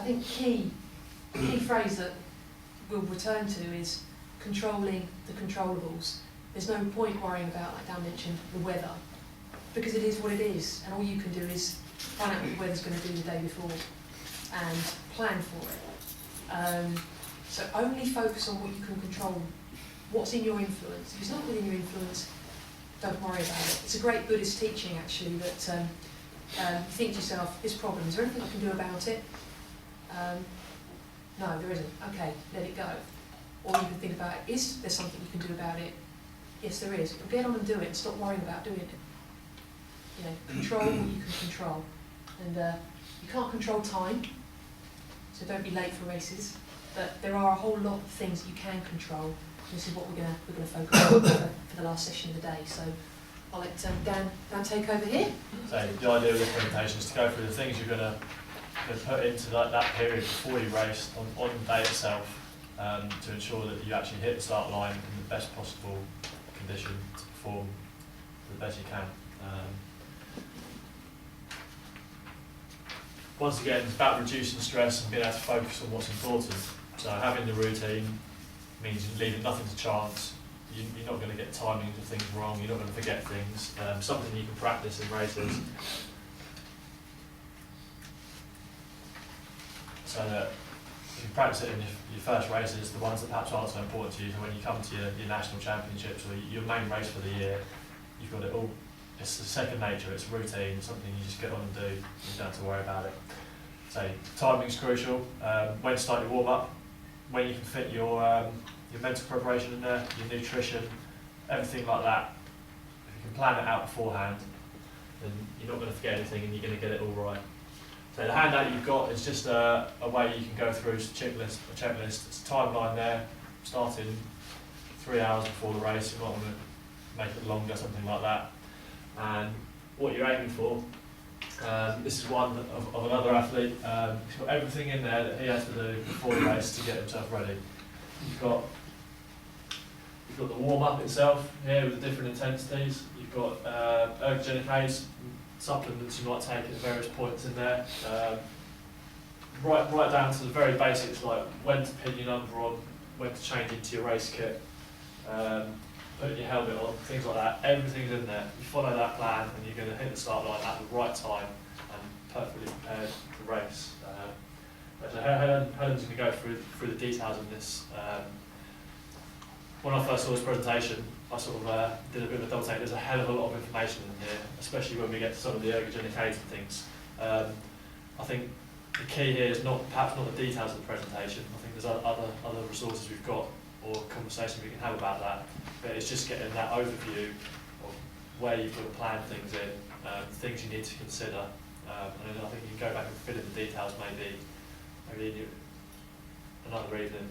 I think key phrase that we'll return to is controlling the controllables. There's no point worrying about, like Dan mentioned, the weather, because it is what it is, and all you can do is find out what the weather's going to do the day before and plan for it. So only focus on what you can control, what's in your influence. If it's not within your influence, don't worry about it. It's a great Buddhist teaching, actually, that you think to yourself, this problem, is there anything I can do about it? No, there isn't. Okay, let it go. Or you can think about, is there something you can do about it? Yes, there is. But get on and do it and stop worrying about doing it. You know, control what you can control. And you can't control time, so don't be late for races. But there are a whole lot of things that you can control. This is what we're going to focus on for the last session of the day. So I'll let Dan take over here. So the idea of this presentation is to go through the things you're going to put into that period before you race on the day itself, to ensure that you actually hit the start line in the best possible condition to perform the best you can. Once again, it's about reducing stress and being able to focus on what's important. So having the routine means you're leaving nothing to chance. You're not going to get timings of things wrong. You're not going to forget things. Something you can practice in races. So that you can practice it in your first races, the ones that perhaps aren't so important to you. So when you come to your national championships or your main race for the year, you've got it all. It's the second nature, it's routine, it's something you just get on and do, you don't have to worry about it. So timing's crucial, when to start your warm-up, when you can fit your mental preparation in there, your nutrition, everything like that. If you can plan it out beforehand, then you're not going to forget anything and you're going to get it all right. So the handout you've got is just a way you can go through a checklist. It's a timeline there, starting 3 hours before the race. You might want to make it longer, something like that. And what you're aiming for, this is one of another athlete. He's got everything in there that he has to do before the race to get himself ready. You've got the warm-up itself here with the different intensities. You've got ergogenic aids, supplements you might take at various points in there. Right down to the very basics, like when to pin your number on, when to change into your race kit, putting your helmet on, things like that. Everything's in there. You follow that plan and you're going to hit the start line at the right time and perfectly prepared to race. So Helen's going to go through the details of this. When I first saw this presentation, I sort of did a bit of a double take. There's a hell of a lot of information in here, especially when we get to some of the ergogenic aids and things. I think the key here is perhaps not the details of the presentation. I think there's other resources we've got or conversations we can have about that. But it's just getting that overview of where you've got to plan things in, things you need to consider. And then I think you can go back and fill in the details maybe another evening,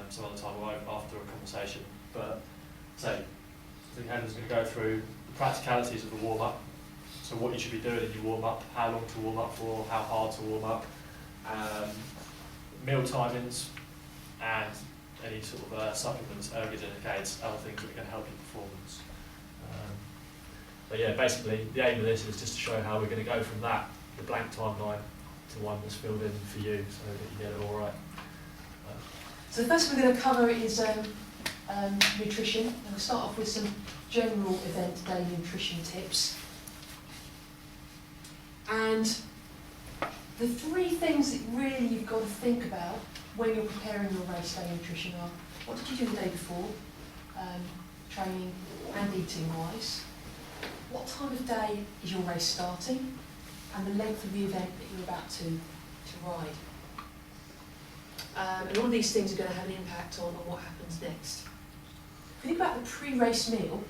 some other time or after a conversation. But I think Helen's going to go through the practicalities of the warm-up. So what you should be doing in your warm-up, how long to warm up for, how hard to warm up, meal timings, and any sort of supplements, ergogenic aids, other things that are going to help your performance. But yeah, basically the aim of this is just to show how we're going to go from the blank timeline, to one that's filled in for you so that you get it all right. So the first we're going to cover is nutrition, and we'll start off with some general event day nutrition tips. And the three things that really you've got to think about when you're preparing your race day nutrition are: what did you do the day before, training and eating wise? What time of day is your race starting? And the length of the event that you're about to ride. And all of these things are going to have an impact on what happens next. If you think about the pre-race meal,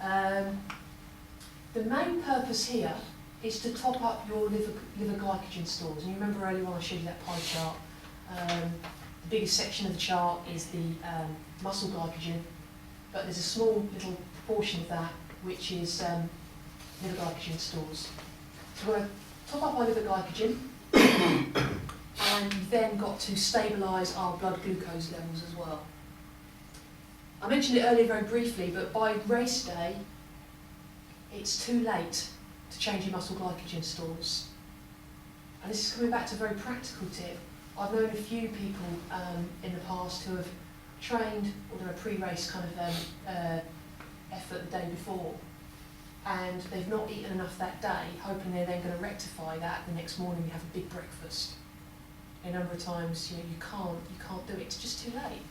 the main purpose here is to top up your liver glycogen stores. And you remember earlier on I showed you that pie chart. The biggest section of the chart is the muscle glycogen, but there's a small little portion of that which is liver glycogen stores. So we're going to top up our liver glycogen, and you've then got to stabilise our blood glucose levels as well. I mentioned it earlier very briefly, but by race day, it's too late to change your muscle glycogen stores. And this is coming back to a very practical tip. I've known a few people in the past who have trained or done a pre-race kind of effort the day before, and they've not eaten enough that day, hoping they're then going to rectify that the next morning and have a big breakfast. A number of times, you can't do it. It's just too late.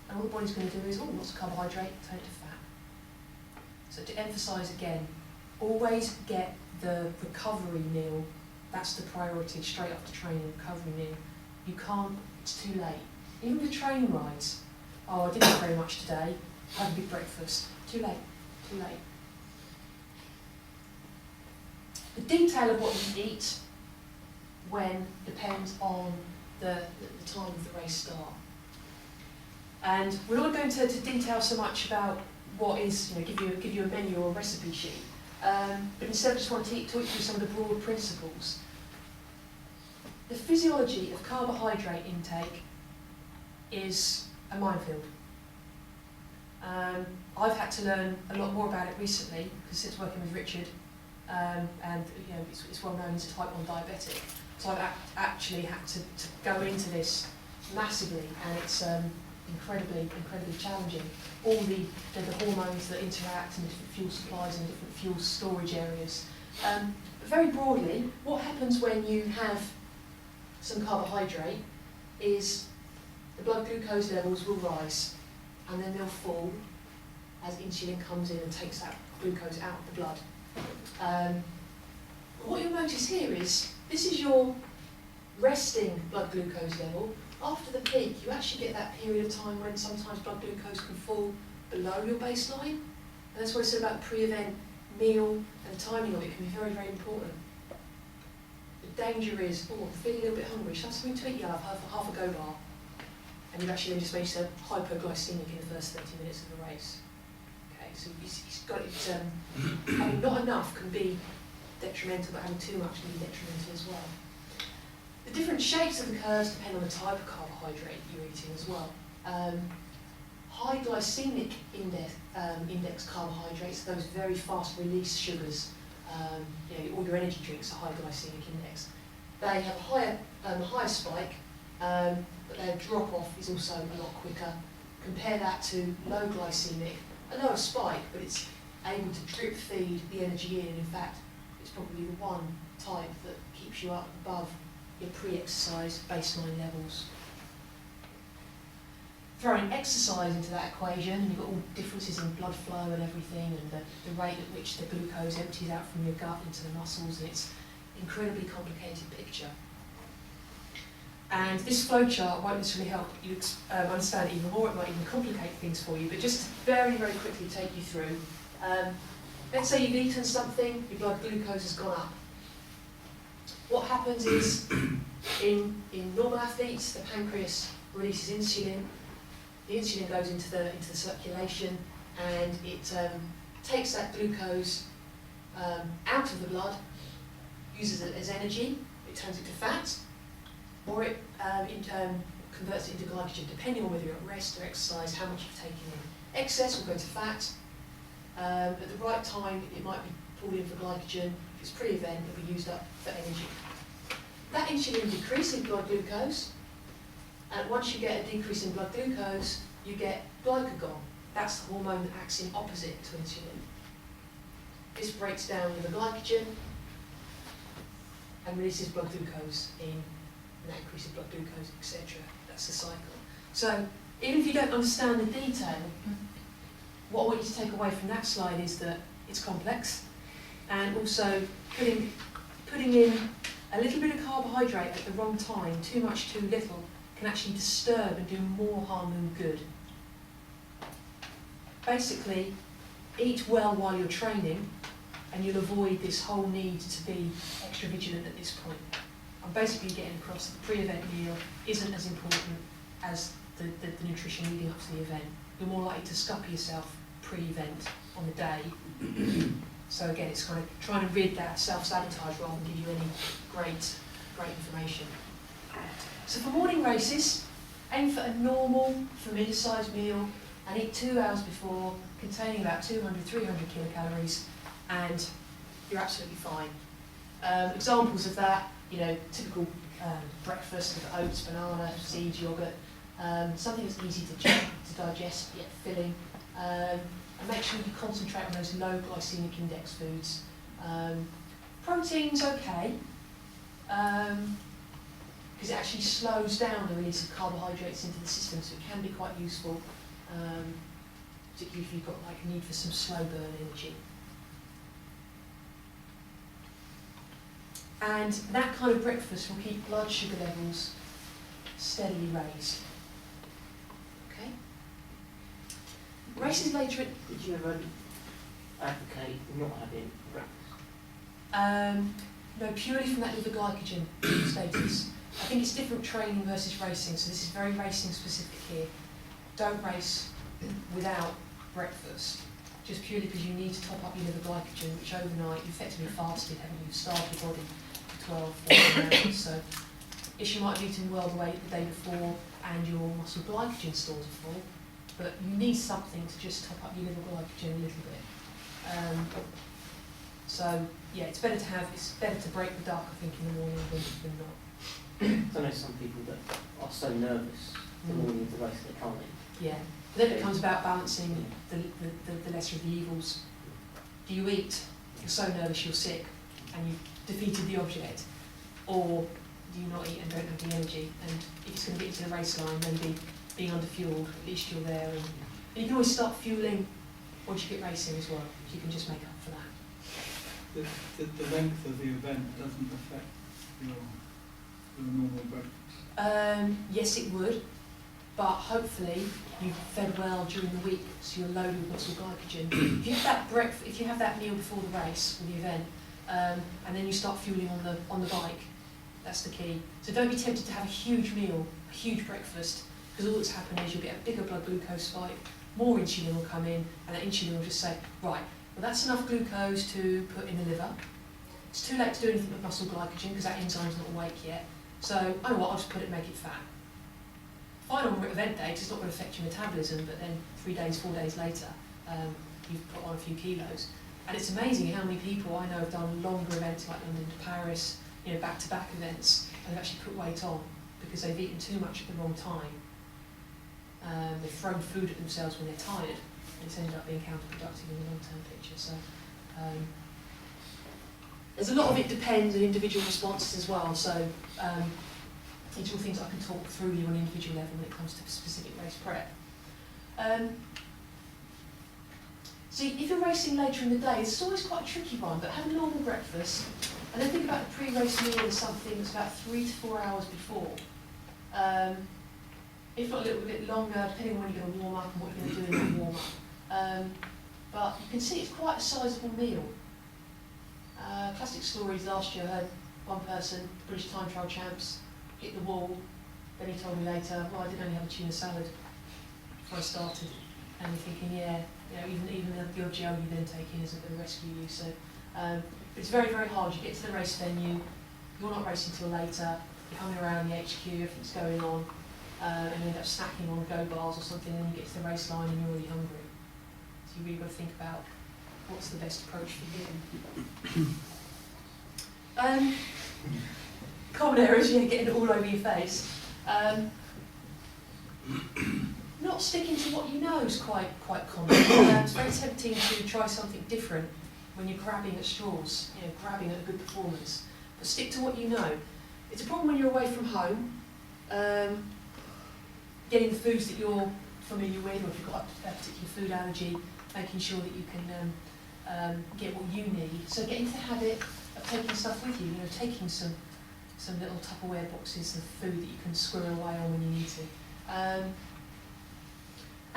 And all the body's going to do is, oh, lots of carbohydrate, turn it to fat. So to emphasise again, always get the recovery meal. That's the priority, straight after training, recovery meal. You can't, it's too late. Even with train rides, oh, I didn't eat very much today, have a big breakfast. Too late, too late. The detail of what you eat when depends on the time of the race start. And we're not going to detail so much about what is, give you a menu or a recipe sheet, but instead I just want to talk you through some of the broad principles. The physiology of carbohydrate intake is a minefield. I've had to learn a lot more about it recently, because since working with Richard, and it's well known he's a type 1 diabetic, so I've actually had to go into this massively, and it's incredibly challenging. All the hormones that interact and different fuel supplies and different fuel storage areas. But very broadly, what happens when you have some carbohydrate is the blood glucose levels will rise, and then they'll fall as insulin comes in and takes that glucose out of the blood. What you'll notice here is, this is your resting blood glucose level. After the peak, you actually get that period of time when sometimes blood glucose can fall below your baseline. And that's what I said about the pre-event meal, and the timing of it can be very, very important. The danger is, oh, I'm feeling a little bit hungry, should I have something to eat? Yeah, I'll have half a go bar. And you've actually then just made yourself hypoglycemic in the first 30 minutes of the race. Okay, so it's got it, having not enough can be detrimental, but having too much can be detrimental as well. The different shapes of the curves depend on the type of carbohydrate you're eating as well. High glycemic index carbohydrates, those very fast release sugars, all your energy drinks are high glycemic index. They have a higher spike, but their drop off is also a lot quicker. Compare that to low glycemic, a lower spike, but it's able to drip feed the energy in. In fact, it's probably the one type that keeps you up above your pre-exercise baseline levels. Throwing exercise into that equation, and you've got all differences in blood flow and everything, and the rate at which the glucose empties out from your gut into the muscles, and it's an incredibly complicated picture. And this flowchart won't necessarily help you understand it even more, it might even complicate things for you, but just very, very quickly take you through. Let's say you've eaten something, your blood glucose has gone up. What happens is, in normal athletes, the pancreas releases insulin. The insulin goes into the circulation, and it takes that glucose out of the blood, uses it as energy, it turns it to fat, or it converts it into glycogen, depending on whether you're at rest or exercise, how much you've taken in. Excess will go to fat. At the right time, it might be pulled in for glycogen. If it's pre-event, it'll be used up for energy. That insulin decreases blood glucose, and once you get a decrease in blood glucose, you get glycagon. That's the hormone that acts in opposite to insulin. This breaks down into glycogen and releases blood glucose in, and that increases blood glucose, etc. That's the cycle. So even if you don't understand the detail, what I want you to take away from that slide is that it's complex, and also putting in a little bit of carbohydrate at the wrong time, too much, too little, can actually disturb and do more harm than good. Basically, eat well while you're training, and you'll avoid this whole need to be extra vigilant at this point. I'm basically getting across that the pre-event meal isn't as important as the nutrition leading up to the event. You're more likely to scupper yourself pre-event on the day. So again, it's kind of trying to rid that self-sabotage rather than give you any great information. So for morning races, aim for a normal, familiar-sized meal, and eat 2 hours before, containing about 200, 300 kilocalories, and you're absolutely fine. Examples of that, typical breakfast with oats, banana, seeds, yoghurt, something that's easy to digest yet filling, and make sure you concentrate on those low glycemic index foods. Protein's okay, because it actually slows down the release of carbohydrates into the system, so it can be quite useful, particularly if you've got like a need for some slow burn energy. And that kind of breakfast will keep blood sugar levels steadily raised. Okay? Races later at... Did you ever advocate not having breakfast? No, purely from that liver glycogen status. I think it's different training versus racing, so this is very racing specific here. Don't race without breakfast, just purely because you need to top up your liver glycogen, which overnight you effectively fasted, haven't you? Starved your body for 12, 14 hours. So if you might have eaten well the day before and your muscle glycogen stores are full, but you need something to just top up your liver glycogen a little bit. So yeah, it's better to break the duck, I think, in the morning than not. I know some people that are so nervous the morning of the race they can't eat. Yeah, but then it becomes about balancing the lesser of the evils. Do you eat, you're so nervous you're sick, and you've defeated the object, or do you not eat and don't have the energy? And if it's going to get you to the race line, then being underfueled, at least you're there. And you can always start fueling once you get racing as well, so you can just make up for that. The length of the event doesn't affect your normal breakfast? Yes, it would, but hopefully you've fed well during the week, so you're loaded with muscle glycogen. If you have that meal before the race or the event, and then you start fueling on the bike, that's the key. So don't be tempted to have a huge meal, a huge breakfast, because all that's happened is you'll get a bigger blood glucose spike, more insulin will come in, and that insulin will just say, right, well that's enough glucose to put in the liver. It's too late to do anything with muscle glycogen because that enzyme's not awake yet. So, oh what, I'll just put it and make it fat. Fine on event day, 'cause it's not going to affect your metabolism, but then 3 days, 4 days later, you've put on a few kilos. And it's amazing how many people I know have done longer events like London to Paris, back-to-back events, and they've actually put weight on because they've eaten too much at the wrong time. They've thrown food at themselves when they're tired, and it's ended up being counterproductive in the long-term picture. So there's a lot of it depends on individual responses as well. So these are all things I can talk through you on an individual level when it comes to specific race prep. So if you're racing later in the day, it's always quite a tricky one, but have a normal breakfast, and then think about the pre-race meal as something that's about 3 to 4 hours before. If not a little bit longer, depending on when you're going to warm up and what you're going to do in that warm-up. But you can see it's quite a sizable meal. Classic stories last year, I heard one person, British time trial champs, hit the wall, then he told me later, well I did only have a tuna salad before I started. And you're thinking, yeah, even the odd gel you then take in isn't going to rescue you. So but it's very, very hard. You get to the race venue, you're not racing till later, you're hanging around the HQ, everything's going on, and you end up snacking on go bars or something, and then you get to the race line and you're already hungry. So you really got to think about what's the best approach for you. Common errors, getting it all over your face. Not sticking to what you know is quite common. It's very tempting to try something different when you're grabbing at straws, grabbing at a good performance. But stick to what you know. It's a problem when you're away from home, getting the foods that you're familiar with, or if you've got a particular food allergy, making sure that you can get what you need. So get into the habit of taking stuff with you, taking some little Tupperware boxes of food that you can squirrel away on when you need to.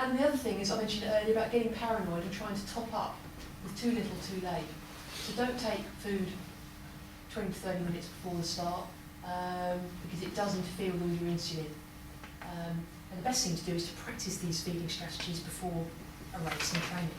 And the other thing is, I mentioned earlier about getting paranoid and trying to top up with too little too late. So don't take food 20 to 30 minutes before the start, because it does interfere with all your insulin. And the best thing to do is to practice these feeding strategies before a race and training.